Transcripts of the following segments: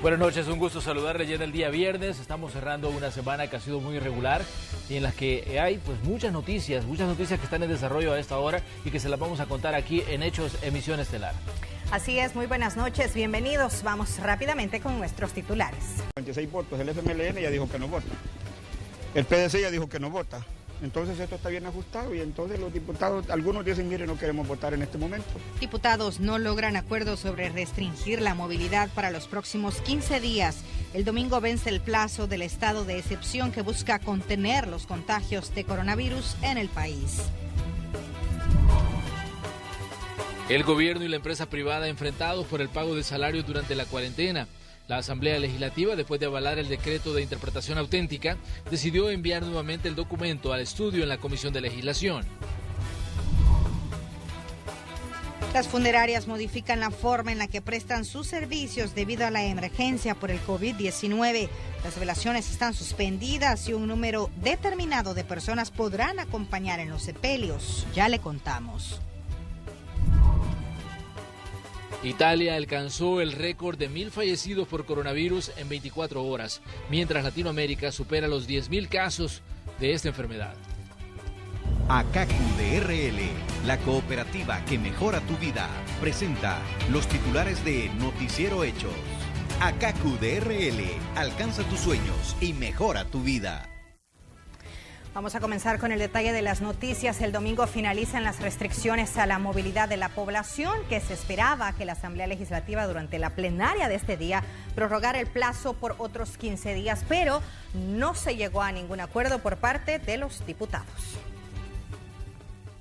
Buenas noches, un gusto saludarles ya en el día viernes. Estamos cerrando una semana que ha sido muy irregular y en la que hay pues muchas noticias que están en desarrollo a esta hora y que se las vamos a contar aquí en Hechos Emisión Estelar. Así es, muy buenas noches, bienvenidos. Vamos rápidamente con nuestros titulares. 26 votos, el FMLN ya dijo que no vota, el PDC ya dijo que no vota. Entonces esto está bien ajustado y entonces los diputados, algunos dicen, mire, no queremos votar en este momento. Diputados no logran acuerdo sobre restringir la movilidad para los próximos 15 días. El domingo vence el plazo del estado de excepción que busca contener los contagios de coronavirus en el país. El gobierno y la empresa privada enfrentados por el pago de salarios durante la cuarentena. La Asamblea Legislativa, después de avalar el decreto de interpretación auténtica, decidió enviar nuevamente el documento al estudio en la Comisión de Legislación. Las funerarias modifican la forma en la que prestan sus servicios debido a la emergencia por el COVID-19. Las velaciones están suspendidas y un número determinado de personas podrán acompañar en los sepelios. Ya le contamos. Italia alcanzó el récord de 1.000 fallecidos por coronavirus en 24 horas, mientras Latinoamérica supera los 10.000 casos de esta enfermedad. ACACU de RL, la cooperativa que mejora tu vida, presenta los titulares de Noticiero Hechos. ACACU de RL, alcanza tus sueños y mejora tu vida. Vamos a comenzar con el detalle de las noticias. El domingo finalizan las restricciones a la movilidad de la población, que se esperaba que la Asamblea Legislativa durante la plenaria de este día prorrogara el plazo por otros 15 días, pero no se llegó a ningún acuerdo por parte de los diputados.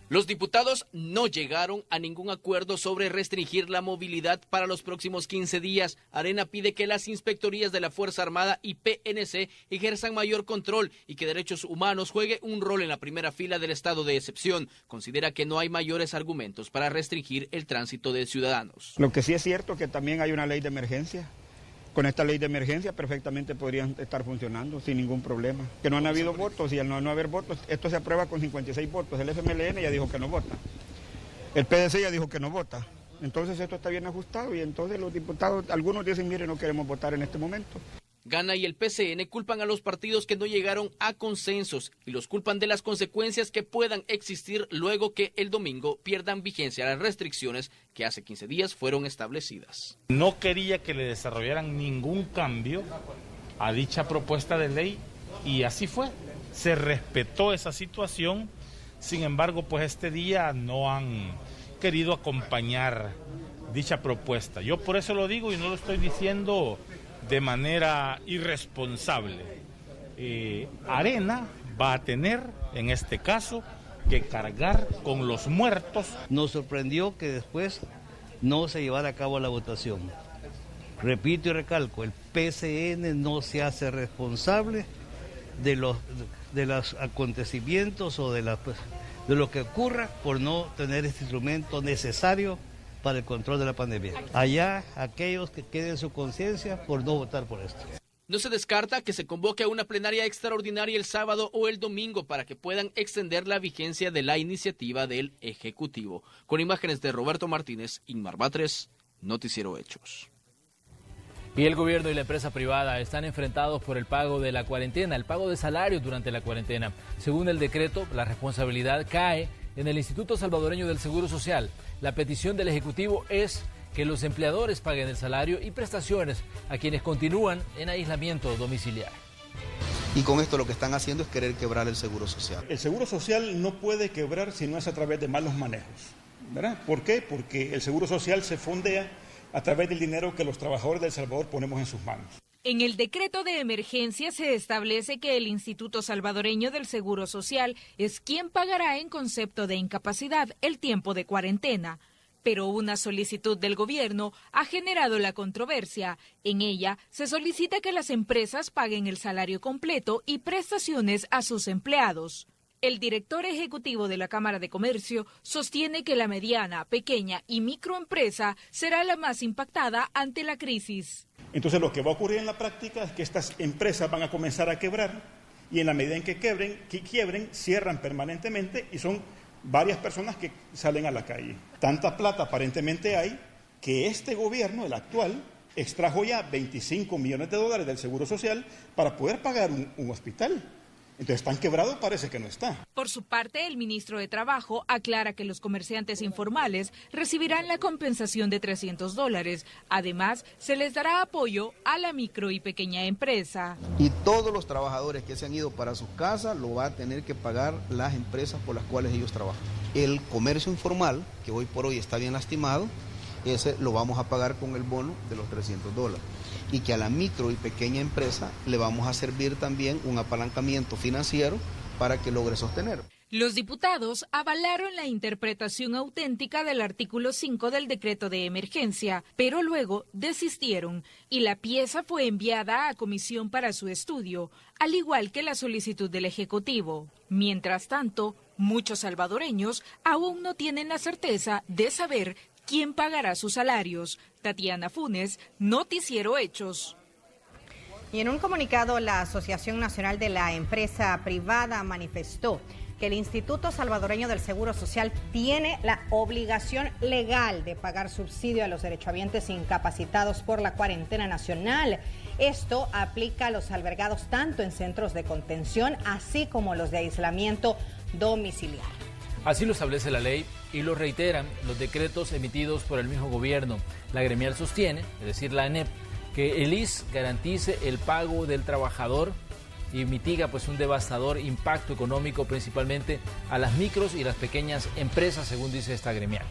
Los diputados no llegaron a ningún acuerdo sobre restringir la movilidad para los próximos 15 días. Arena pide que las inspectorías de la Fuerza Armada y PNC ejerzan mayor control y que Derechos Humanos juegue un rol en la primera fila del estado de excepción. Considera que no hay mayores argumentos para restringir el tránsito de ciudadanos. Lo que sí es cierto es que también hay una ley de emergencia. Con esta ley de emergencia perfectamente podrían estar funcionando sin ningún problema. Que no han habido votos y al no haber votos, esto se aprueba con 56 votos. El FMLN ya dijo que no vota. El PDC ya dijo que no vota. Entonces esto está bien ajustado y entonces los diputados, algunos dicen, mire, no queremos votar en este momento. Gana y el PCN culpan a los partidos que no llegaron a consensos y los culpan de las consecuencias que puedan existir luego que el domingo pierdan vigencia las restricciones que hace 15 días fueron establecidas. No quería que le desarrollaran ningún cambio a dicha propuesta de ley y así fue. Se respetó esa situación, sin embargo, pues este día no han querido acompañar dicha propuesta. Yo por eso lo digo y no lo estoy diciendo de manera irresponsable. Arena va a tener, en este caso, que cargar con los muertos. Nos sorprendió que después no se llevara a cabo la votación. Repito y recalco, el PCN no se hace responsable de los acontecimientos o de lo que ocurra por no tener este instrumento necesario para el control de la pandemia. Allá aquellos que queden su conciencia por no votar por esto. No se descarta que se convoque a una plenaria extraordinaria el sábado o el domingo para que puedan extender la vigencia de la iniciativa del Ejecutivo. Con imágenes de Roberto Martínez, Inmar Batres, Noticiero Hechos. Y el gobierno y la empresa privada están enfrentados por el pago de la cuarentena, el pago de salarios durante la cuarentena. Según el decreto, la responsabilidad cae en el Instituto Salvadoreño del Seguro Social. La petición del Ejecutivo es que los empleadores paguen el salario y prestaciones a quienes continúan en aislamiento domiciliar. Y con esto lo que están haciendo es querer quebrar el Seguro Social. El Seguro Social no puede quebrar si no es a través de malos manejos, ¿verdad? ¿Por qué? Porque el Seguro Social se fondea a través del dinero que los trabajadores de El Salvador ponemos en sus manos. En el decreto de emergencia se establece que el Instituto Salvadoreño del Seguro Social es quien pagará en concepto de incapacidad el tiempo de cuarentena. Pero una solicitud del gobierno ha generado la controversia. En ella se solicita que las empresas paguen el salario completo y prestaciones a sus empleados. El director ejecutivo de la Cámara de Comercio sostiene que la mediana, pequeña y microempresa será la más impactada ante la crisis. Entonces lo que va a ocurrir en la práctica es que estas empresas van a comenzar a quebrar y en la medida en que quiebren, cierran permanentemente y son varias personas que salen a la calle. Tanta plata aparentemente hay que este gobierno, el actual, extrajo ya 25 millones de dólares del Seguro Social para poder pagar un hospital. Entonces, tan quebrado parece que no está. Por su parte, el ministro de Trabajo aclara que los comerciantes informales recibirán la compensación de $300. Además, se les dará apoyo a la micro y pequeña empresa. Y todos los trabajadores que se han ido para sus casas lo va a tener que pagar las empresas por las cuales ellos trabajan. El comercio informal, que hoy por hoy está bien lastimado, ese lo vamos a pagar con el bono de los $300. Y que a la micro y pequeña empresa le vamos a servir también un apalancamiento financiero para que logre sostener. Los diputados avalaron la interpretación auténtica del artículo 5 del decreto de emergencia, pero luego desistieron y la pieza fue enviada a comisión para su estudio, al igual que la solicitud del Ejecutivo. Mientras tanto, muchos salvadoreños aún no tienen la certeza de saber quién pagará sus salarios. Tatiana Funes, Noticiero Hechos. Y en un comunicado, la Asociación Nacional de la Empresa Privada manifestó que el Instituto Salvadoreño del Seguro Social tiene la obligación legal de pagar subsidio a los derechohabientes incapacitados por la cuarentena nacional. Esto aplica a los albergados tanto en centros de contención, así como los de aislamiento domiciliario. Así lo establece la ley y lo reiteran los decretos emitidos por el mismo gobierno. La gremial sostiene, es decir, la ANEP, que el ISS garantice el pago del trabajador y mitiga pues un devastador impacto económico principalmente a las micros y las pequeñas empresas, según dice esta gremial.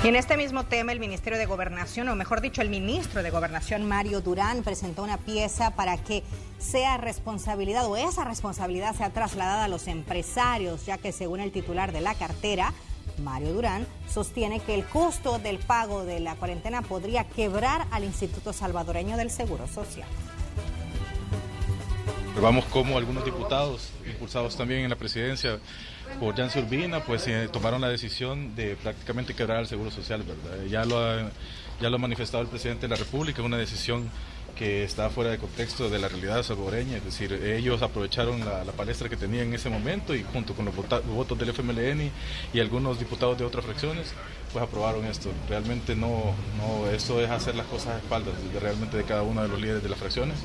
Y en este mismo tema, el Ministerio de Gobernación, o mejor dicho, el ministro de Gobernación, Mario Durán, presentó una pieza para que sea responsabilidad, o esa responsabilidad sea trasladada a los empresarios, ya que según el titular de la cartera, Mario Durán, sostiene que el costo del pago de la cuarentena podría quebrar al Instituto Salvadoreño del Seguro Social. Vamos como algunos diputados, impulsados también en la presidencia por Yancy Urbina, pues tomaron la decisión de prácticamente quebrar el Seguro Social, ¿verdad? Ya lo ha manifestado el presidente de la República, una decisión que está fuera de contexto de la realidad salvadoreña, es decir, ellos aprovecharon la palestra que tenían en ese momento y junto con los votos del FMLN y algunos diputados de otras fracciones, pues aprobaron esto. Realmente esto es hacer las cosas a espaldas realmente de cada uno de los líderes de las fracciones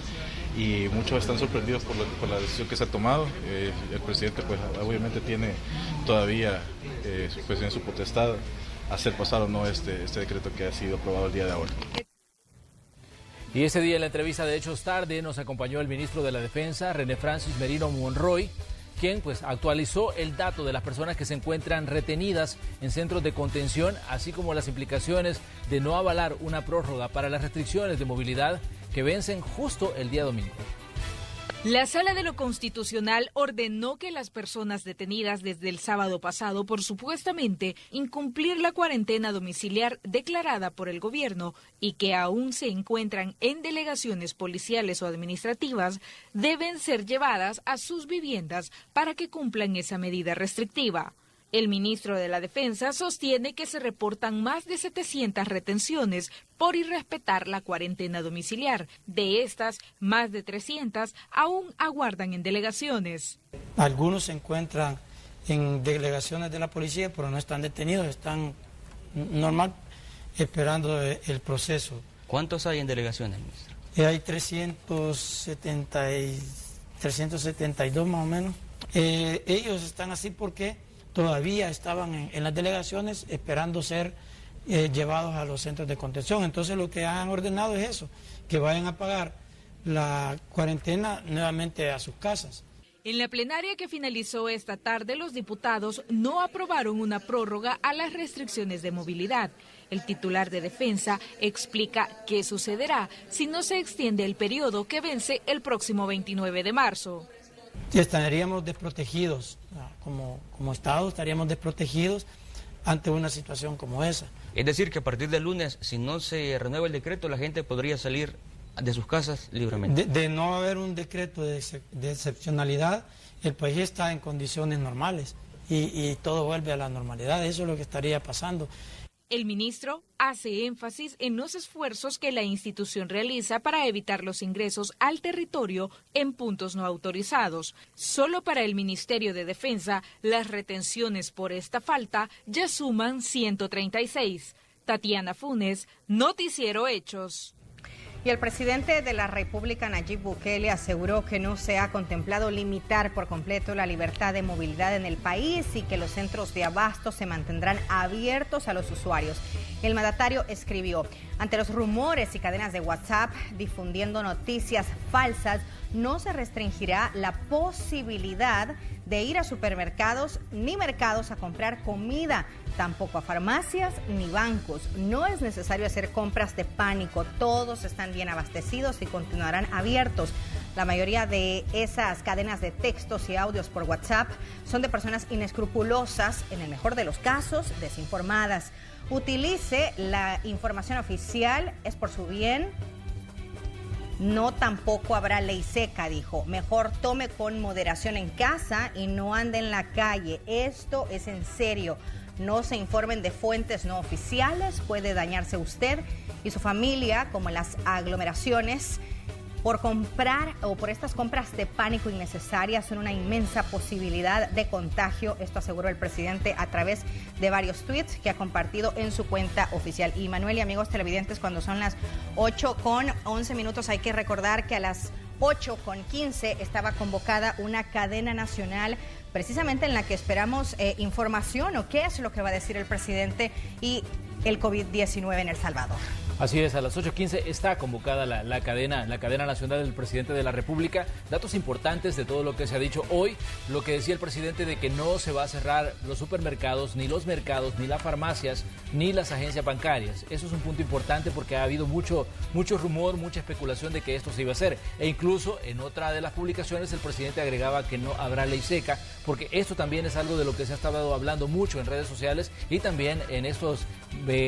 y muchos están sorprendidos por la decisión que se ha tomado. El presidente pues obviamente tiene todavía pues en su potestad hacer pasar o no este decreto que ha sido aprobado el día de ahora. Y ese día en la entrevista de Hechos Tarde nos acompañó el ministro de la Defensa, René Francis Merino Monroy, quien pues actualizó el dato de las personas que se encuentran retenidas en centros de contención, así como las implicaciones de no avalar una prórroga para las restricciones de movilidad que vencen justo el día domingo. La Sala de lo Constitucional ordenó que las personas detenidas desde el sábado pasado por supuestamente incumplir la cuarentena domiciliar declarada por el gobierno y que aún se encuentran en delegaciones policiales o administrativas deben ser llevadas a sus viviendas para que cumplan esa medida restrictiva. El ministro de la Defensa sostiene que se reportan más de 700 retenciones por irrespetar la cuarentena domiciliar. De estas, más de 300 aún aguardan en delegaciones. Algunos se encuentran en delegaciones de la policía, pero no están detenidos, están normal esperando el proceso. ¿Cuántos hay en delegaciones, ministro? Hay 372 más o menos. Ellos están así porque todavía estaban en las delegaciones esperando ser llevados a los centros de contención. Entonces lo que han ordenado es eso, que vayan a pagar la cuarentena nuevamente a sus casas. En la plenaria que finalizó esta tarde, los diputados no aprobaron una prórroga a las restricciones de movilidad. El titular de Defensa explica qué sucederá si no se extiende el periodo que vence el próximo 29 de marzo. Estaríamos desprotegidos, como Estado estaríamos desprotegidos ante una situación como esa. Es decir, que a partir del lunes, si no se renueva el decreto, la gente podría salir de sus casas libremente. De no haber un decreto de excepcionalidad, el país está en condiciones normales y todo vuelve a la normalidad. Eso es lo que estaría pasando. El ministro hace énfasis en los esfuerzos que la institución realiza para evitar los ingresos al territorio en puntos no autorizados. Solo para el Ministerio de Defensa, las retenciones por esta falta ya suman 136. Tatiana Funes, Noticiero Hechos. Y el presidente de la República, Nayib Bukele, aseguró que no se ha contemplado limitar por completo la libertad de movilidad en el país y que los centros de abasto se mantendrán abiertos a los usuarios. El mandatario escribió: ante los rumores y cadenas de WhatsApp difundiendo noticias falsas, no se restringirá la posibilidad de ir a supermercados ni mercados a comprar comida, tampoco a farmacias ni bancos. No es necesario hacer compras de pánico, todos están bien abastecidos y continuarán abiertos. La mayoría de esas cadenas de textos y audios por WhatsApp son de personas inescrupulosas, en el mejor de los casos, desinformadas. Utilice la información oficial, es por su bien. No, tampoco habrá ley seca, dijo. Mejor tome con moderación en casa y no ande en la calle. Esto es en serio. No se informen de fuentes no oficiales. Puede dañarse usted y su familia, como en las aglomeraciones. Por comprar o por estas compras de pánico innecesarias son una inmensa posibilidad de contagio. Esto aseguró el presidente a través de varios tweets que ha compartido en su cuenta oficial. Y Manuel y amigos televidentes, cuando son las 8:11 hay que recordar que a las 8:15 estaba convocada una cadena nacional precisamente en la que esperamos información o qué es lo que va a decir el presidente y el COVID-19 en El Salvador. Así es, a las 8:15 está convocada la cadena nacional del presidente de la República. Datos importantes de todo lo que se ha dicho hoy, lo que decía el presidente de que no se va a cerrar los supermercados, ni los mercados, ni las farmacias, ni las agencias bancarias. Eso es un punto importante porque ha habido mucho rumor, mucha especulación de que esto se iba a hacer. E incluso en otra de las publicaciones el presidente agregaba que no habrá ley seca, porque esto también es algo de lo que se ha estado hablando mucho en redes sociales y también en estos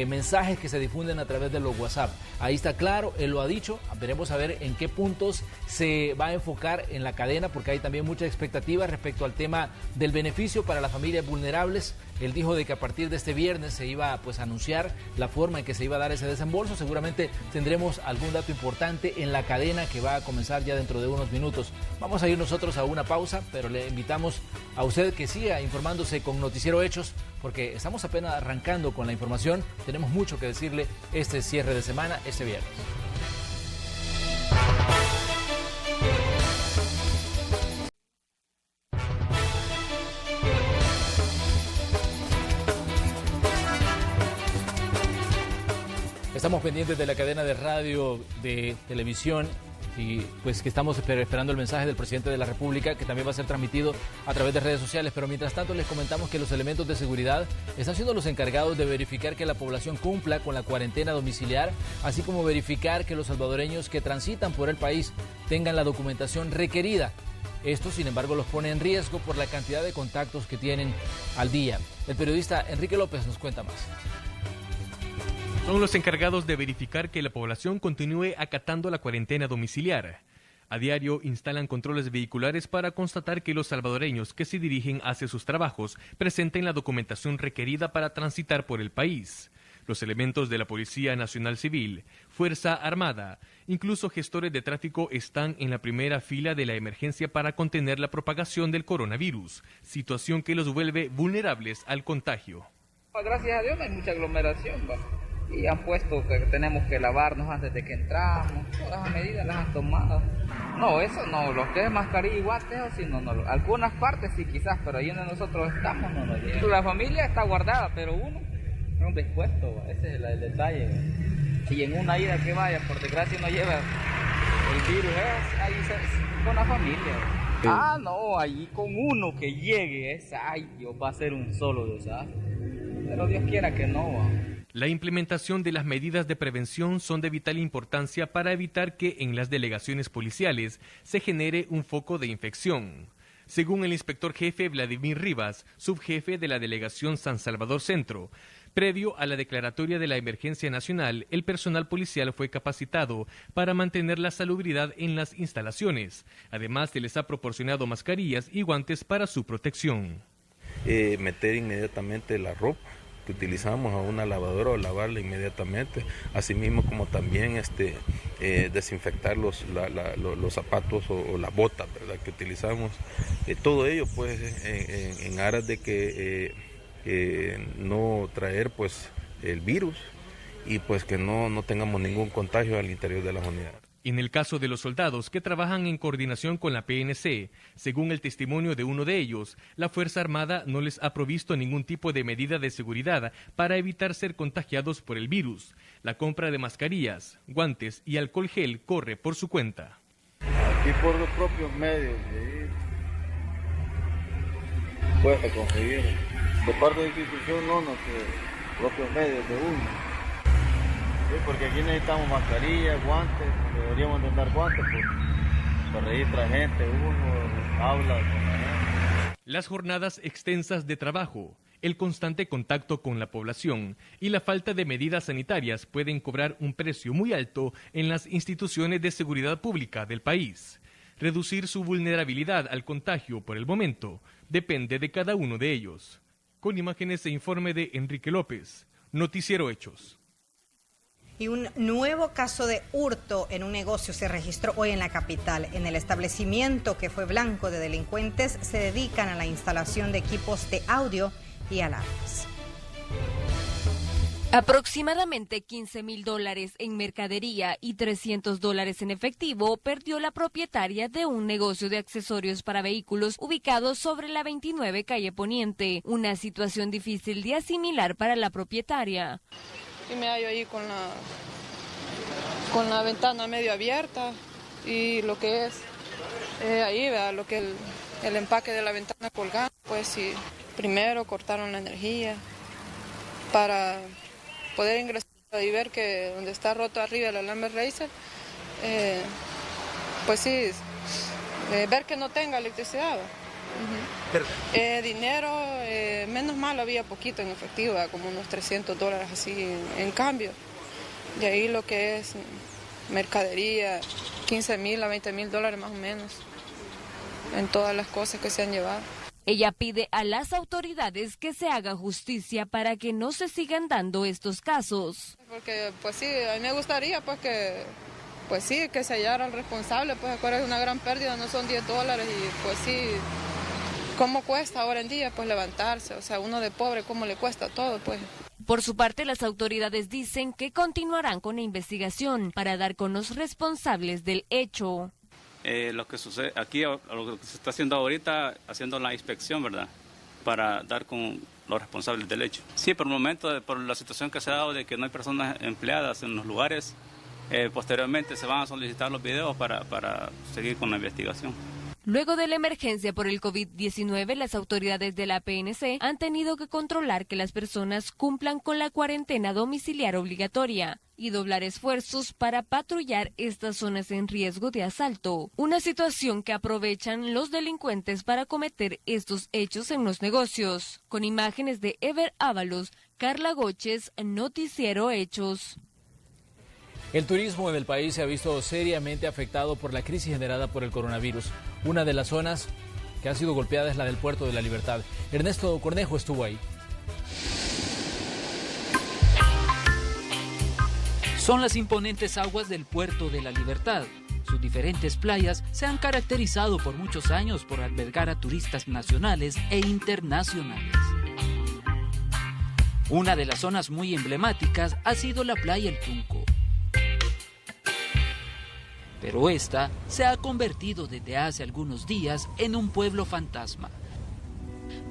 mensajes que se difunden a través de los WhatsApp. Ahí está claro, él lo ha dicho, veremos a ver en qué puntos se va a enfocar en la cadena, porque hay también mucha expectativa respecto al tema del beneficio para las familias vulnerables. Él dijo de que a partir de este viernes se iba a anunciar la forma en que se iba a dar ese desembolso. Seguramente tendremos algún dato importante en la cadena que va a comenzar ya dentro de unos minutos. Vamos a ir nosotros a una pausa, pero le invitamos a usted que siga informándose con Noticiero Hechos, porque estamos apenas arrancando con la información. Tenemos mucho que decirle este cierre de semana, este viernes. Estamos pendientes de la cadena de radio, de televisión y pues que estamos esperando el mensaje del presidente de la República, que también va a ser transmitido a través de redes sociales. Pero mientras tanto les comentamos que los elementos de seguridad están siendo los encargados de verificar que la población cumpla con la cuarentena domiciliar, así como verificar que los salvadoreños que transitan por el país tengan la documentación requerida. Esto, sin embargo, los pone en riesgo por la cantidad de contactos que tienen al día. El periodista Enrique López nos cuenta más. Son los encargados de verificar que la población continúe acatando la cuarentena domiciliar. A diario instalan controles vehiculares para constatar que los salvadoreños que se dirigen hacia sus trabajos presenten la documentación requerida para transitar por el país. Los elementos de la Policía Nacional Civil, Fuerza Armada, incluso gestores de tráfico están en la primera fila de la emergencia para contener la propagación del coronavirus, situación que los vuelve vulnerables al contagio. Gracias a Dios no hay mucha aglomeración, ¿va? Y han puesto que tenemos que lavarnos antes de que entramos, todas las medidas las han tomado. No, eso no, los que es mascarilla y guantes, eso sí, no, algunas partes sí quizás, pero ahí donde nosotros estamos, no. La familia está guardada, pero uno es un despuesto, ese es el detalle. Si en una ida que vaya, por desgracia no lleva el virus, ahí con la familia. No, allí con uno que llegue, Dios, va a ser un solo desastre. Pero Dios quiera que no, La implementación de las medidas de prevención son de vital importancia para evitar que en las delegaciones policiales se genere un foco de infección. Según el inspector jefe Vladimir Rivas, subjefe de la delegación San Salvador Centro, previo a la declaratoria de la emergencia nacional, el personal policial fue capacitado para mantener la salubridad en las instalaciones. Además, se les ha proporcionado mascarillas y guantes para su protección. Meter inmediatamente la ropa que utilizamos a una lavadora o lavarla inmediatamente, asimismo como también desinfectar los zapatos o las botas, ¿verdad?, que utilizamos. Todo ello pues en aras de que no traer pues el virus y pues que no tengamos ningún contagio al interior de las unidades. En el caso de los soldados que trabajan en coordinación con la PNC, según el testimonio de uno de ellos, la Fuerza Armada no les ha provisto ningún tipo de medida de seguridad para evitar ser contagiados por el virus. La compra de mascarillas, guantes y alcohol gel corre por su cuenta. Aquí por los propios medios, puede conseguir. De parte de la institución no sé, propios medios de uno. Sí, porque aquí necesitamos mascarillas, guantes, deberíamos de dar guantes para registrar gente, uno habla con la gente. Las jornadas extensas de trabajo, el constante contacto con la población y la falta de medidas sanitarias pueden cobrar un precio muy alto en las instituciones de seguridad pública del país. Reducir su vulnerabilidad al contagio por el momento depende de cada uno de ellos. Con imágenes e informe de Enrique López, Noticiero Hechos. Y un nuevo caso de hurto en un negocio se registró hoy en la capital. En el establecimiento, que fue blanco de delincuentes, se dedican a la instalación de equipos de audio y alarmas. Aproximadamente $15,000 en mercadería y $300 en efectivo perdió la propietaria de un negocio de accesorios para vehículos ubicado sobre la 29 calle Poniente. Una situación difícil de asimilar para la propietaria. Y me hallo ahí con la ventana medio abierta y lo que es ahí, ¿verdad? Lo que el empaque de la ventana colgando, pues sí, primero cortaron la energía para poder ingresar y ver que donde está roto arriba el alambre racer, pues sí, ver que no tenga electricidad. Dinero, menos mal había poquito en efectivo, como unos $300 así en cambio. De ahí lo que es mercadería, $15,000 a $20,000 más o menos, en todas las cosas que se han llevado. Ella pide a las autoridades que se haga justicia para que no se sigan dando estos casos. Porque pues sí, a mí me gustaría pues que se hallara el responsable, pues acuérdate, es una gran pérdida, no son $10 y pues sí, ¿cómo cuesta ahora en día pues levantarse? O sea, uno de pobre, ¿cómo le cuesta todo pues? Por su parte, las autoridades dicen que continuarán con la investigación para dar con los responsables del hecho. Lo que sucede aquí, lo que se está haciendo ahorita, haciendo la inspección, ¿verdad?, para dar con los responsables del hecho. Sí, por el momento, por la situación que se ha dado de que no hay personas empleadas en los lugares, posteriormente se van a solicitar los videos para seguir con la investigación. Luego de la emergencia por el COVID-19, las autoridades de la PNC han tenido que controlar que las personas cumplan con la cuarentena domiciliar obligatoria y doblar esfuerzos para patrullar estas zonas en riesgo de asalto, una situación que aprovechan los delincuentes para cometer estos hechos en los negocios. Con imágenes de Ever Ábalos, Carla Goches, Noticiero Hechos. El turismo en el país se ha visto seriamente afectado por la crisis generada por el coronavirus. Una de las zonas que ha sido golpeada es la del Puerto de la Libertad. Ernesto Cornejo estuvo ahí. Son las imponentes aguas del Puerto de la Libertad. Sus diferentes playas se han caracterizado por muchos años por albergar a turistas nacionales e internacionales. Una de las zonas muy emblemáticas ha sido la playa El Tunco. Pero esta se ha convertido desde hace algunos días en un pueblo fantasma.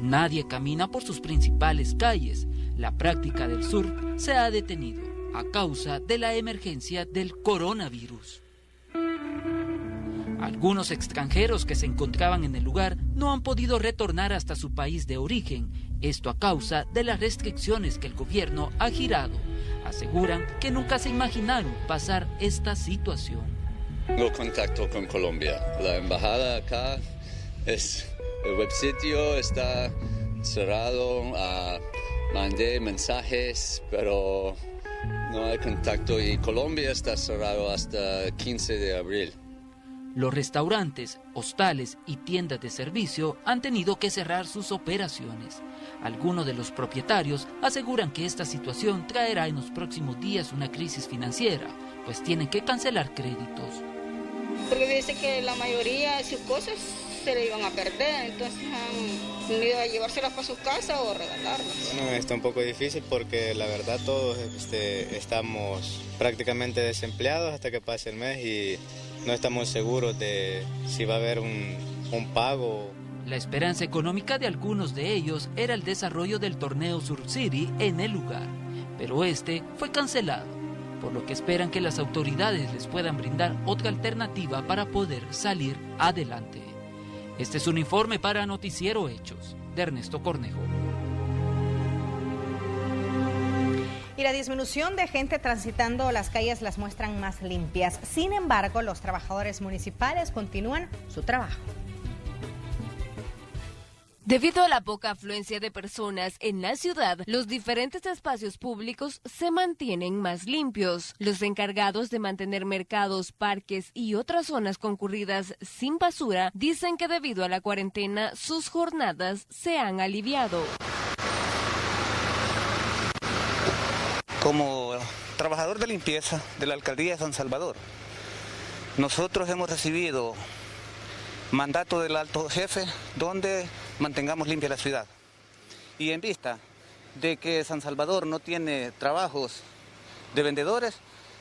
Nadie camina por sus principales calles. La práctica del surf se ha detenido a causa de la emergencia del coronavirus. Algunos extranjeros que se encontraban en el lugar no han podido retornar hasta su país de origen, esto a causa de las restricciones que el gobierno ha girado. Aseguran que nunca se imaginaron pasar esta situación. Tengo contacto con Colombia. La embajada acá el websitio está cerrado. Mandé mensajes, pero no hay contacto y Colombia está cerrado hasta 15 de abril. Los restaurantes, hostales y tiendas de servicio han tenido que cerrar sus operaciones. Algunos de los propietarios aseguran que esta situación traerá en los próximos días una crisis financiera, pues tienen que cancelar créditos. Porque dice que la mayoría de sus cosas se le iban a perder, entonces han ido a llevárselas para su casa o regalarlas. Bueno, está un poco difícil porque la verdad todos estamos prácticamente desempleados hasta que pase el mes y no estamos seguros de si va a haber un pago. La esperanza económica de algunos de ellos era el desarrollo del torneo Surf City en el lugar, pero este fue cancelado, por lo que esperan que las autoridades les puedan brindar otra alternativa para poder salir adelante. Este es un informe para Noticiero Hechos, de Ernesto Cornejo. Y la disminución de gente transitando las calles las muestran más limpias. Sin embargo, los trabajadores municipales continúan su trabajo. Debido a la poca afluencia de personas en la ciudad, los diferentes espacios públicos se mantienen más limpios. Los encargados de mantener mercados, parques y otras zonas concurridas sin basura dicen que debido a la cuarentena sus jornadas se han aliviado. Como trabajador de limpieza de la Alcaldía de San Salvador, nosotros hemos recibido mandato del alto jefe donde mantengamos limpia la ciudad. Y en vista de que San Salvador no tiene trabajos de vendedores,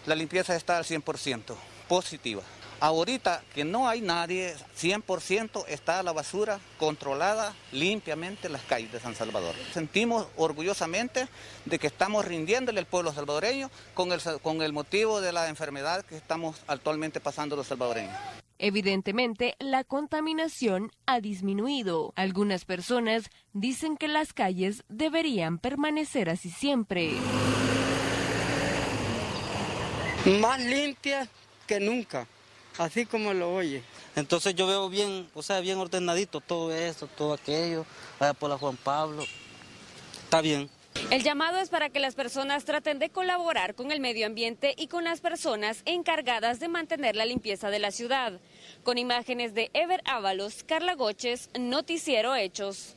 la limpieza está al 100% positiva. Ahorita que no hay nadie, 100% está la basura controlada limpiamente en las calles de San Salvador. Sentimos orgullosamente de que estamos rindiéndole al pueblo salvadoreño con el motivo de la enfermedad que estamos actualmente pasando los salvadoreños. Evidentemente, la contaminación ha disminuido. Algunas personas dicen que las calles deberían permanecer así siempre. Más limpias que nunca, así como lo oye. Entonces yo veo bien, bien ordenadito todo esto, todo aquello, allá por la Juan Pablo. Está bien. El llamado es para que las personas traten de colaborar con el medio ambiente y con las personas encargadas de mantener la limpieza de la ciudad. Con imágenes de Ever Ábalos, Carla Goches, Noticiero Hechos.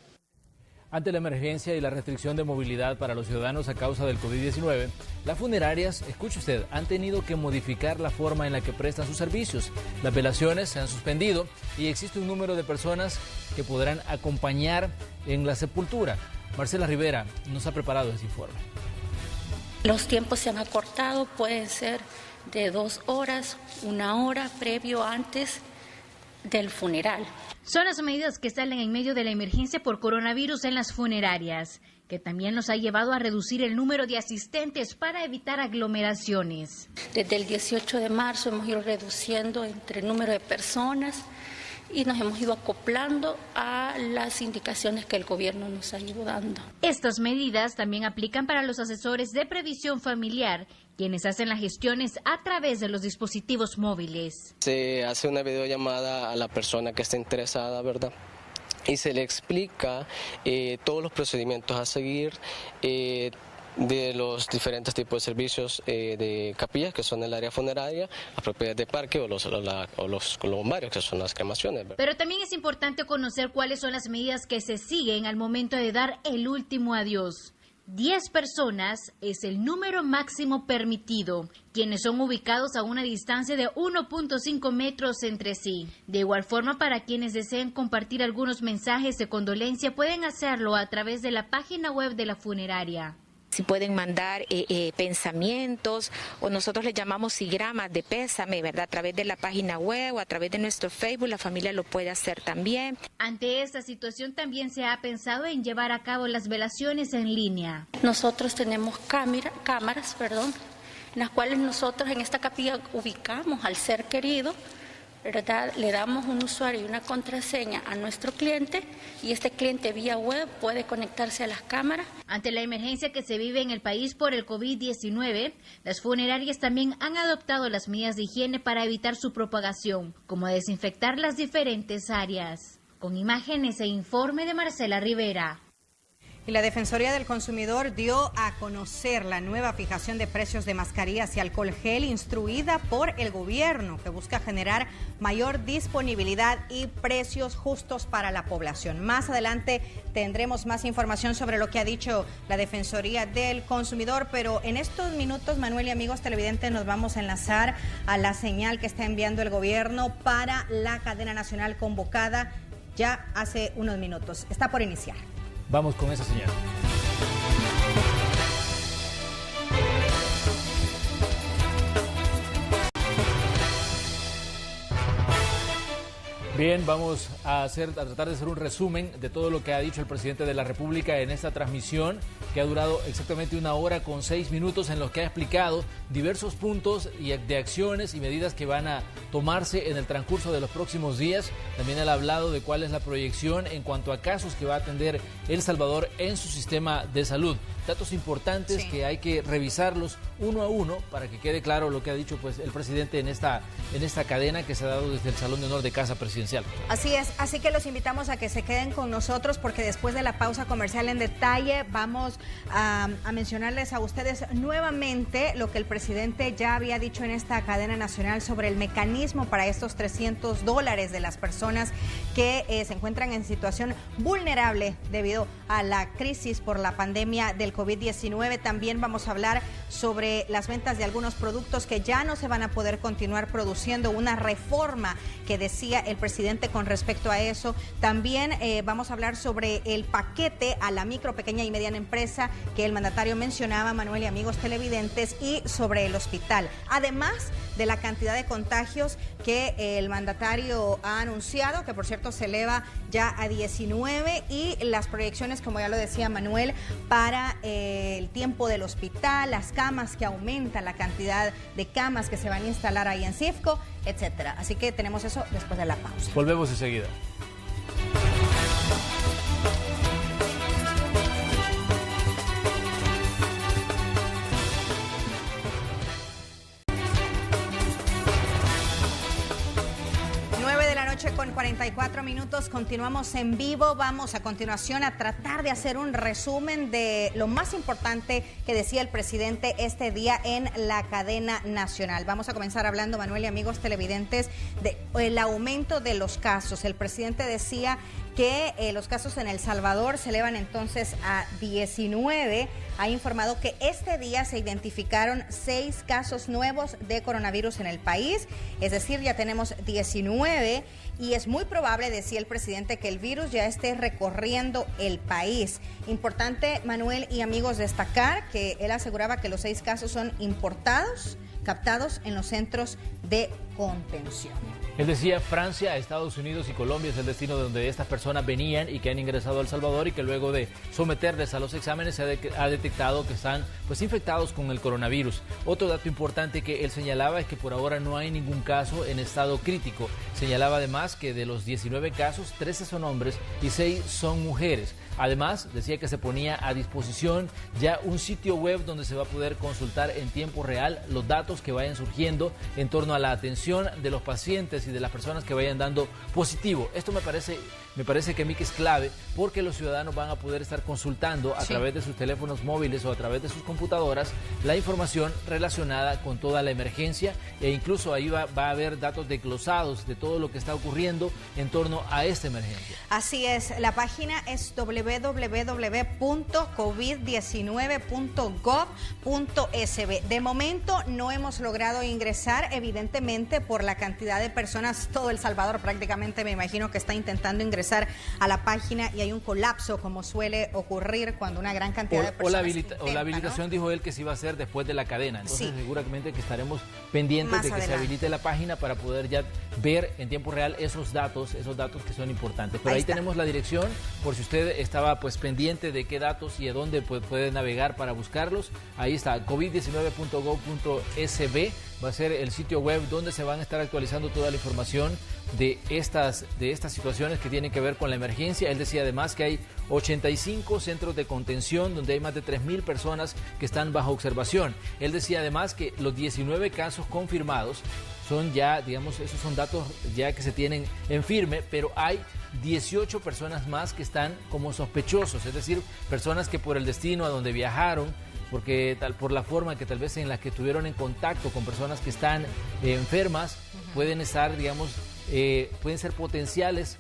Ante la emergencia y la restricción de movilidad para los ciudadanos a causa del COVID-19, las funerarias, escuche usted, han tenido que modificar la forma en la que prestan sus servicios. Las velaciones se han suspendido y existe un número de personas que podrán acompañar en la sepultura. Marcela Rivera nos ha preparado ese informe. Los tiempos se han acortado, pueden ser de 2 horas, 1 hora previo antes del funeral. Son las medidas que salen en medio de la emergencia por coronavirus en las funerarias, que también nos ha llevado a reducir el número de asistentes para evitar aglomeraciones. Desde el 18 de marzo hemos ido reduciendo entre el número de personas y nos hemos ido acoplando a las indicaciones que el gobierno nos ha ido dando. Estas medidas también aplican para los asesores de previsión familiar, quienes hacen las gestiones a través de los dispositivos móviles. Se hace una videollamada a la persona que está interesada, ¿verdad? Y se le explica todos los procedimientos a seguir, de los diferentes tipos de servicios de capillas, que son el área funeraria, las propiedades de parque o los columbarios, que son las cremaciones. Pero también es importante conocer cuáles son las medidas que se siguen al momento de dar el último adiós. 10 personas es el número máximo permitido, quienes son ubicados a una distancia de 1.5 metros entre sí. De igual forma, para quienes deseen compartir algunos mensajes de condolencia, pueden hacerlo a través de la página web de la funeraria. Si pueden mandar pensamientos, o nosotros les llamamos sigramas de pésame, ¿verdad? A través de la página web o a través de nuestro Facebook, la familia lo puede hacer también. Ante esta situación también se ha pensado en llevar a cabo las velaciones en línea. Nosotros tenemos cámaras, en las cuales nosotros en esta capilla ubicamos al ser querido, ¿verdad? Le damos un usuario y una contraseña a nuestro cliente y este cliente vía web puede conectarse a las cámaras. Ante la emergencia que se vive en el país por el COVID-19, las funerarias también han adoptado las medidas de higiene para evitar su propagación, como desinfectar las diferentes áreas. Con imágenes e informe de Marcela Rivera. Y la Defensoría del Consumidor dio a conocer la nueva fijación de precios de mascarillas y alcohol gel instruida por el gobierno, que busca generar mayor disponibilidad y precios justos para la población. Más adelante tendremos más información sobre lo que ha dicho la Defensoría del Consumidor, pero en estos minutos, Manuel y amigos televidentes, nos vamos a enlazar a la señal que está enviando el gobierno para la cadena nacional convocada ya hace unos minutos. Está por iniciar. Vamos con esa señal. Bien, vamos a tratar de hacer un resumen de todo lo que ha dicho el presidente de la República en esta transmisión, que ha durado exactamente 1 hora con 6 minutos, en los que ha explicado diversos puntos de acciones y medidas que van a tomarse en el transcurso de los próximos días. También él ha hablado de cuál es la proyección en cuanto a casos que va a atender El Salvador en su sistema de salud. Datos importantes que hay que revisarlos uno a uno para que quede claro lo que ha dicho pues el presidente en esta cadena que se ha dado desde el Salón de Honor de Casa Presidencial. Así es, así que los invitamos a que se queden con nosotros, porque después de la pausa comercial en detalle vamos a mencionarles a ustedes nuevamente lo que el presidente ya había dicho en esta cadena nacional sobre el mecanismo para estos $300 de las personas que se encuentran en situación vulnerable debido a la crisis por la pandemia del COVID-19. También vamos a hablar sobre las ventas de algunos productos que ya no se van a poder continuar produciendo, una reforma que decía el presidente con respecto a eso. También vamos a hablar sobre el paquete a la micro, pequeña y mediana empresa que el mandatario mencionaba, Manuel y amigos televidentes, y sobre el hospital. Además de la cantidad de contagios que el mandatario ha anunciado, que por cierto se eleva ya a 19, y las proyecciones, como ya lo decía Manuel, para el tiempo del hospital, las camas que aumentan, la cantidad de camas que se van a instalar ahí en CIFCO, etcétera. Así que tenemos eso después de la pausa. Volvemos enseguida. Con 44 minutos, continuamos en vivo. Vamos a continuación a tratar de hacer un resumen de lo más importante que decía el presidente este día en la cadena nacional. Vamos a comenzar hablando, Manuel y amigos televidentes, del aumento de los casos. El presidente decía que los casos en El Salvador se elevan entonces a 19. Ha informado que este día se identificaron 6 casos nuevos de coronavirus en el país, es decir, ya tenemos 19, y es muy probable, decía el presidente, que el virus ya esté recorriendo el país. Importante, Manuel y amigos, destacar que él aseguraba que los 6 casos son importados, captados en los centros de contención. Él decía Francia, Estados Unidos y Colombia es el destino de donde estas personas venían y que han ingresado a El Salvador, y que luego de someterles a los exámenes se ha detectado que están pues infectados con el coronavirus. Otro dato importante que él señalaba es que por ahora no hay ningún caso en estado crítico. Señalaba además que de los 19 casos, 13 son hombres y 6 son mujeres. Además, decía que se ponía a disposición ya un sitio web donde se va a poder consultar en tiempo real los datos que vayan surgiendo en torno a la atención de los pacientes y de las personas que vayan dando positivo. Esto me parece que a mí que es clave, porque los ciudadanos van a poder estar consultando a través de sus teléfonos móviles o a través de sus computadoras la información relacionada con toda la emergencia, e incluso ahí va a haber datos desglosados de todo lo que está ocurriendo en torno a esta emergencia. Así es, la página es www.covid19.gov.sb. De momento no hemos logrado ingresar, evidentemente por la cantidad de personas. Todo El Salvador prácticamente, me imagino, que está intentando ingresar a la página, y hay un colapso, como suele ocurrir cuando una gran cantidad de personas o la habilitación, ¿no? Dijo él que se iba a hacer después de la cadena. Entonces seguramente que estaremos pendientes más de que adelante se habilite la página para poder ya ver en tiempo real esos datos que son importantes. Pero ahí tenemos la dirección, por si usted estaba pues pendiente de qué datos y a dónde puede navegar para buscarlos. Ahí está, covid19.gov.sb. Va a ser el sitio web donde se van a estar actualizando toda la información de estas situaciones que tienen que ver con la emergencia. Él decía además que hay 85 centros de contención donde hay más de 3,000 personas que están bajo observación. Él decía además que los 19 casos confirmados son ya, digamos, esos son datos ya que se tienen en firme, pero hay 18 personas más que están como sospechosos, es decir, personas que por el destino a donde viajaron, por la forma que tal vez en la que estuvieron en contacto con personas que están enfermas, pueden estar, digamos, pueden ser potenciales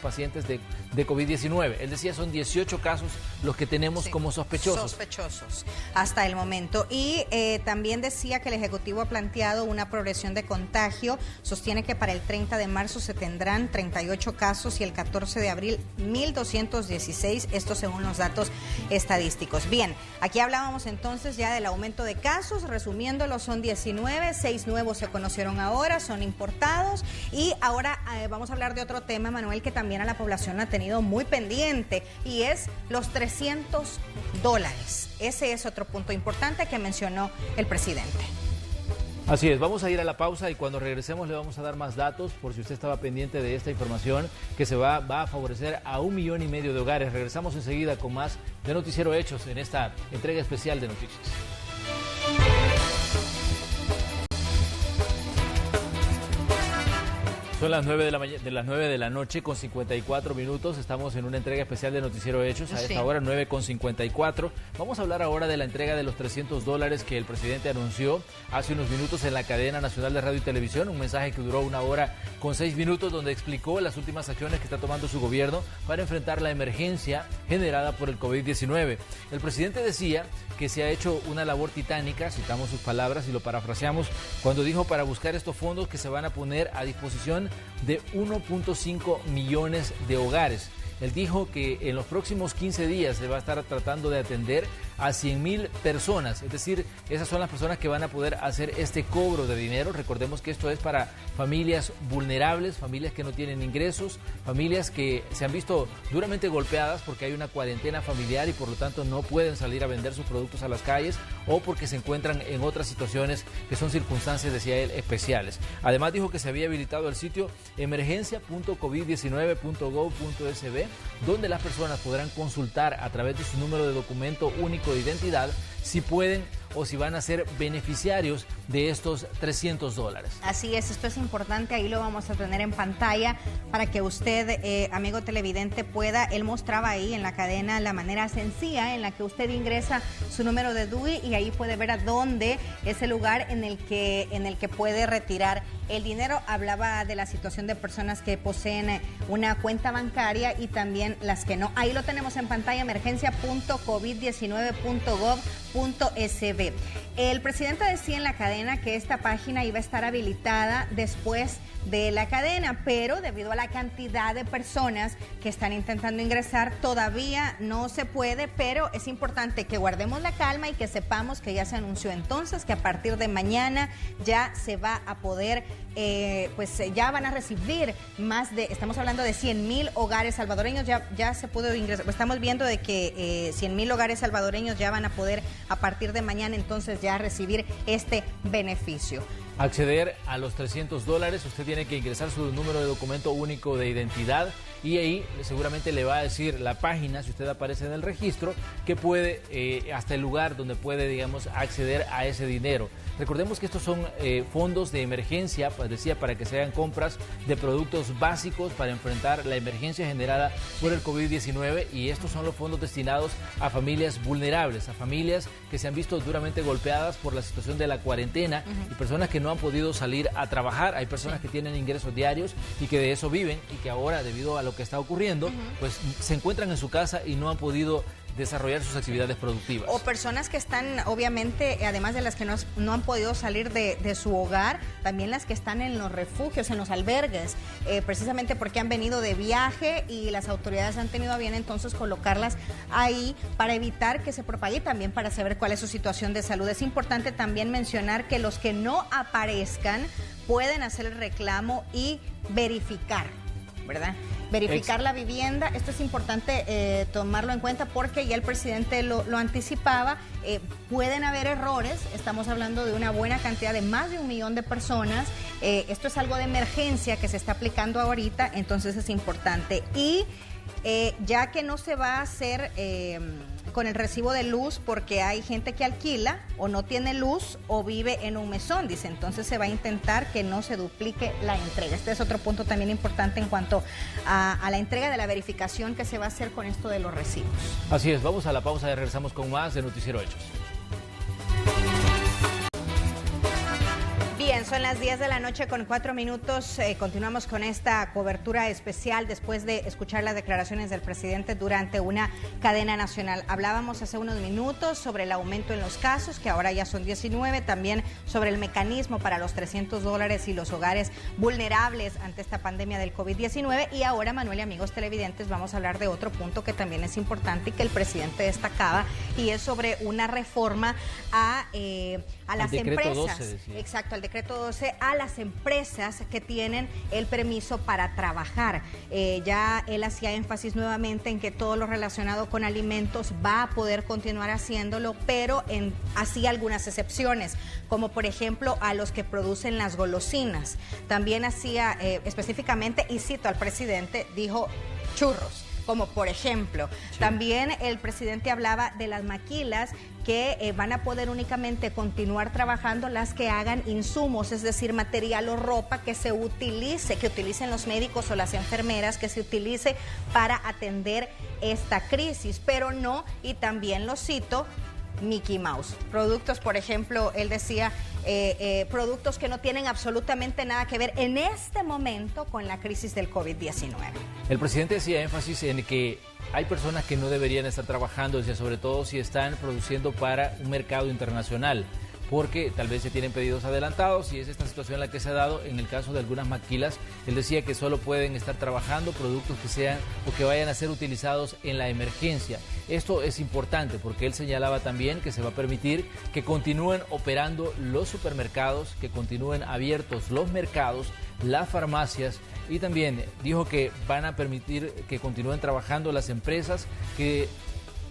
pacientes de COVID-19. Él decía, son 18 casos los que tenemos como sospechosos. Sospechosos hasta el momento. Y también decía que el Ejecutivo ha planteado una progresión de contagio. Sostiene que para el 30 de marzo se tendrán 38 casos y el 14 de abril 1.216, esto según los datos estadísticos. Bien, aquí hablábamos entonces ya del aumento de casos. Resumiéndolo, son 19, 6 nuevos se conocieron ahora, son importados. Y ahora vamos a hablar de otro tema, Manuel, que también a la población ha tenido muy pendiente, y es los $300. Ese es otro punto importante que mencionó el presidente. Así es, vamos a ir a la pausa y cuando regresemos le vamos a dar más datos por si usted estaba pendiente de esta información que va a favorecer a 1,5 millones de hogares. Regresamos enseguida con más de Noticiero Hechos en esta entrega especial de noticias. Son las 9 de la noche con 54 minutos. Estamos en una entrega especial de Noticiero Hechos. A esta hora 9:54. Vamos a hablar ahora de la entrega de los $300 que el presidente anunció hace unos minutos en la cadena nacional de radio y televisión. Un mensaje que duró 1 hora con 6 minutos donde explicó las últimas acciones que está tomando su gobierno para enfrentar la emergencia generada por el COVID-19. El presidente decía que se ha hecho una labor titánica, citamos sus palabras y lo parafraseamos, cuando dijo para buscar estos fondos que se van a poner a disposición de 1.5 millones de hogares. Él dijo que en los próximos 15 días se va a estar tratando de atender a 100,000 personas, es decir, esas son las personas que van a poder hacer este cobro de dinero. Recordemos que esto es para familias vulnerables, familias que no tienen ingresos, familias que se han visto duramente golpeadas porque hay una cuarentena familiar y por lo tanto no pueden salir a vender sus productos a las calles o porque se encuentran en otras situaciones que son circunstancias, decía él, especiales. Además dijo que se había habilitado el sitio emergencia.covid19.gov.sb, donde las personas podrán consultar a través de su número de documento único de identidad si pueden o si van a ser beneficiarios de estos $300. Así es, esto es importante, ahí lo vamos a tener en pantalla para que usted, amigo televidente, pueda, él mostraba ahí en la cadena la manera sencilla en la que usted ingresa su número de DUI y ahí puede ver a dónde es el lugar en el que puede retirar el dinero. Hablaba de la situación de personas que poseen una cuenta bancaria y también las que no. Ahí lo tenemos en pantalla, emergencia.covid19.gov.sb. El presidente decía en la cadena que esta página iba a estar habilitada después de la cadena, pero debido a la cantidad de personas que están intentando ingresar, todavía no se puede, pero es importante que guardemos la calma y que sepamos que ya se anunció entonces que a partir de mañana ya se va a poder, ya van a recibir estamos hablando de 100,000 hogares salvadoreños, ya se pudo ingresar, estamos viendo de que 100,000 hogares salvadoreños ya van a poder a partir de mañana entonces ya recibir este beneficio. Acceder a los $300, usted tiene que ingresar su número de documento único de identidad y ahí seguramente le va a decir la página, si usted aparece en el registro, que puede, hasta el lugar donde puede, digamos, acceder a ese dinero. Recordemos que estos son fondos de emergencia, pues decía, para que se hagan compras de productos básicos para enfrentar la emergencia generada por el COVID-19 y estos son los fondos destinados a familias vulnerables, a familias que se han visto duramente golpeadas por la situación de la cuarentena y personas que no han podido salir a trabajar. Hay personas que tienen ingresos diarios y que de eso viven y que ahora, debido a lo que está ocurriendo, pues se encuentran en su casa y no han podido desarrollar sus actividades productivas. O personas que están, obviamente, además de las que no han podido salir de su hogar, también las que están en los refugios, en los albergues, precisamente porque han venido de viaje y las autoridades han tenido a bien entonces colocarlas ahí para evitar que se propague y también para saber cuál es su situación de salud. Es importante también mencionar que los que no aparezcan pueden hacer el reclamo y verificar, ¿verdad? Verificar la vivienda, esto es importante tomarlo en cuenta porque ya el presidente lo anticipaba, pueden haber errores, estamos hablando de una buena cantidad de más de 1 millón de personas, esto es algo de emergencia que se está aplicando ahorita, entonces es importante. Y ya que no se va a hacer con el recibo de luz porque hay gente que alquila o no tiene luz o vive en un mesón, dice. Entonces se va a intentar que no se duplique la entrega. Este es otro punto también importante en cuanto a la entrega de la verificación que se va a hacer con esto de los recibos. Así es, vamos a la pausa y regresamos con más de Noticiero Hechos. Bien, son las 10 de la noche con 4 minutos. Continuamos con esta cobertura especial después de escuchar las declaraciones del presidente durante una cadena nacional. Hablábamos hace unos minutos sobre el aumento en los casos, que ahora ya son 19, también sobre el mecanismo para los $300 y los hogares vulnerables ante esta pandemia del COVID-19. Y ahora, Manuel y amigos televidentes, vamos a hablar de otro punto que también es importante y que el presidente destacaba, y es sobre una reforma a las empresas. 12, exacto, al decreto 12, a las empresas que tienen el permiso para trabajar. Ya él hacía énfasis nuevamente en que todo lo relacionado con alimentos va a poder continuar haciéndolo, pero hacía algunas excepciones, como por ejemplo a los que producen las golosinas. También hacía específicamente, y cito al presidente, dijo churros. Como por ejemplo, también el presidente hablaba de las maquilas que van a poder únicamente continuar trabajando las que hagan insumos, es decir, material o ropa que se utilice, que utilicen los médicos o las enfermeras, que se utilice para atender esta crisis, pero no, y también lo cito, Mickey Mouse. Productos, por ejemplo, él decía, productos que no tienen absolutamente nada que ver en este momento con la crisis del COVID-19. El presidente hacía énfasis en que hay personas que no deberían estar trabajando, decía, sobre todo si están produciendo para un mercado internacional, porque tal vez se tienen pedidos adelantados, y es esta situación la que se ha dado en el caso de algunas maquilas. Él decía que solo pueden estar trabajando productos que sean o que vayan a ser utilizados en la emergencia. Esto es importante porque él señalaba también que se va a permitir que continúen operando los supermercados, que continúen abiertos los mercados, las farmacias, y también dijo que van a permitir que continúen trabajando las empresas que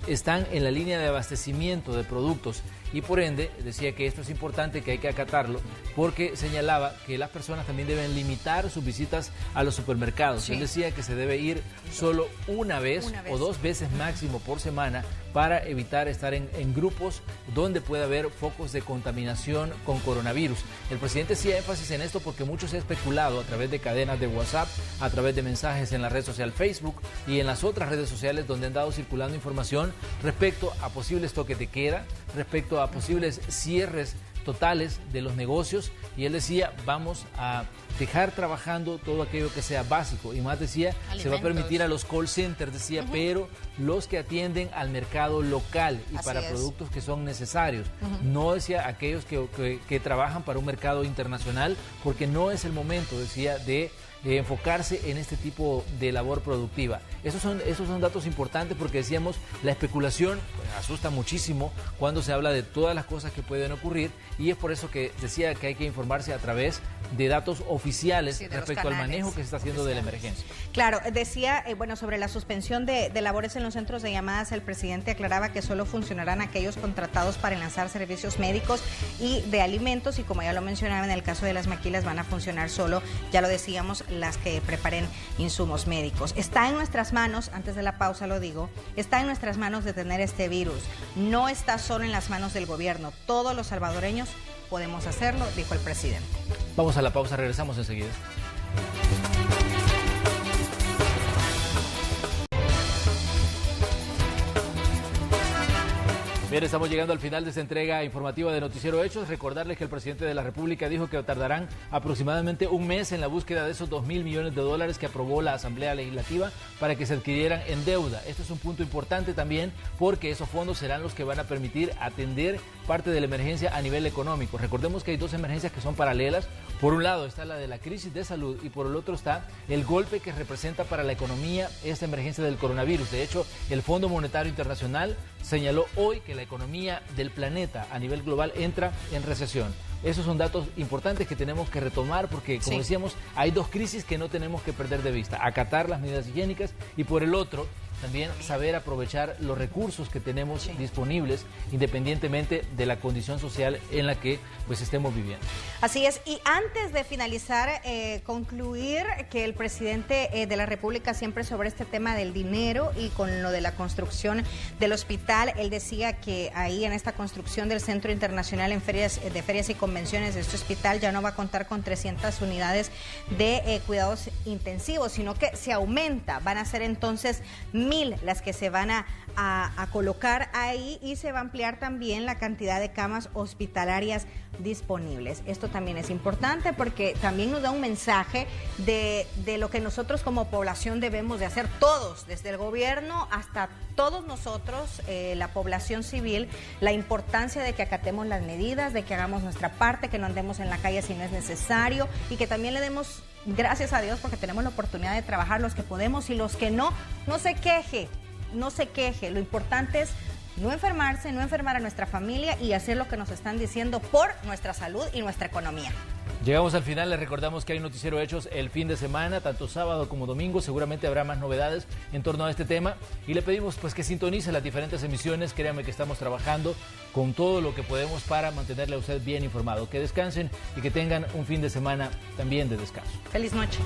están en la línea de abastecimiento de productos, y por ende decía que esto es importante, que hay que acatarlo, porque señalaba que las personas también deben limitar sus visitas a los supermercados. Sí. Él decía que se debe ir solo una vez o 2 veces máximo por semana para evitar estar en grupos donde pueda haber focos de contaminación con coronavirus. El presidente hacía énfasis en esto porque mucho se ha especulado a través de cadenas de WhatsApp, a través de mensajes en la red social Facebook y en las otras redes sociales donde han dado circulando información respecto a posibles toques de queda, respecto a posibles cierres totales de los negocios, y él decía, vamos a dejar trabajando todo aquello que sea básico, y más decía, alimentos. Se va a permitir a los call centers, decía, pero los que atienden al mercado local y así para productos que son necesarios, no decía aquellos que trabajan para un mercado internacional, porque no es el momento, decía, de enfocarse en este tipo de labor productiva. Esos son datos importantes porque decíamos, la especulación pues, asusta muchísimo cuando se habla de todas las cosas que pueden ocurrir, y es por eso que decía que hay que informarse a través de datos oficiales respecto al manejo que se está haciendo de la emergencia. Claro, decía, bueno, sobre la suspensión de labores en los centros de llamadas, el presidente aclaraba que solo funcionarán aquellos contratados para enlazar servicios médicos y de alimentos, y como ya lo mencionaba, en el caso de las maquilas van a funcionar solo, ya lo decíamos, las que preparen insumos médicos. Está en nuestras manos, antes de la pausa lo digo, está en nuestras manos detener este virus. No está solo en las manos del gobierno. Todos los salvadoreños podemos hacerlo, dijo el presidente. Vamos a la pausa, regresamos enseguida. Bien, estamos llegando al final de esta entrega informativa de Noticiero Hechos. Recordarles que el presidente de la República dijo que tardarán aproximadamente un mes en la búsqueda de esos $2.000 millones que aprobó la Asamblea Legislativa para que se adquirieran en deuda. Esto es un punto importante también porque esos fondos serán los que van a permitir atender parte de la emergencia a nivel económico. Recordemos que hay 2 emergencias que son paralelas. Por un lado está la de la crisis de salud y por el otro está el golpe que representa para la economía esta emergencia del coronavirus. De hecho, el Fondo Monetario Internacional señaló hoy que la economía del planeta a nivel global entra en recesión. Esos son datos importantes que tenemos que retomar porque, como decíamos, hay 2 crisis que no tenemos que perder de vista. Acatar las medidas higiénicas y, por el otro, también saber aprovechar los recursos que tenemos disponibles, independientemente de la condición social en la que pues estemos viviendo. Así es, y antes de finalizar, concluir que el presidente de la República siempre sobre este tema del dinero y con lo de la construcción del hospital, él decía que ahí en esta construcción del Centro Internacional de Ferias y Convenciones de este hospital ya no va a contar con 300 unidades de cuidados intensivos, sino que se aumenta, van a ser entonces 1000 las que se van a colocar ahí, y se va a ampliar también la cantidad de camas hospitalarias disponibles. Esto también es importante porque también nos da un mensaje de lo que nosotros como población debemos de hacer todos, desde el gobierno hasta todos nosotros, la población civil, la importancia de que acatemos las medidas, de que hagamos nuestra parte, que no andemos en la calle si no es necesario, y que también le demos gracias a Dios porque tenemos la oportunidad de trabajar los que podemos, y los que no se queje. No se queje, lo importante es no enfermarse, no enfermar a nuestra familia y hacer lo que nos están diciendo por nuestra salud y nuestra economía. Llegamos al final, les recordamos que hay Noticiero Hechos el fin de semana, tanto sábado como domingo, seguramente habrá más novedades en torno a este tema, y le pedimos pues que sintonice las diferentes emisiones. Créanme que estamos trabajando con todo lo que podemos para mantenerle a usted bien informado. Que descansen y que tengan un fin de semana también de descanso. Feliz noche.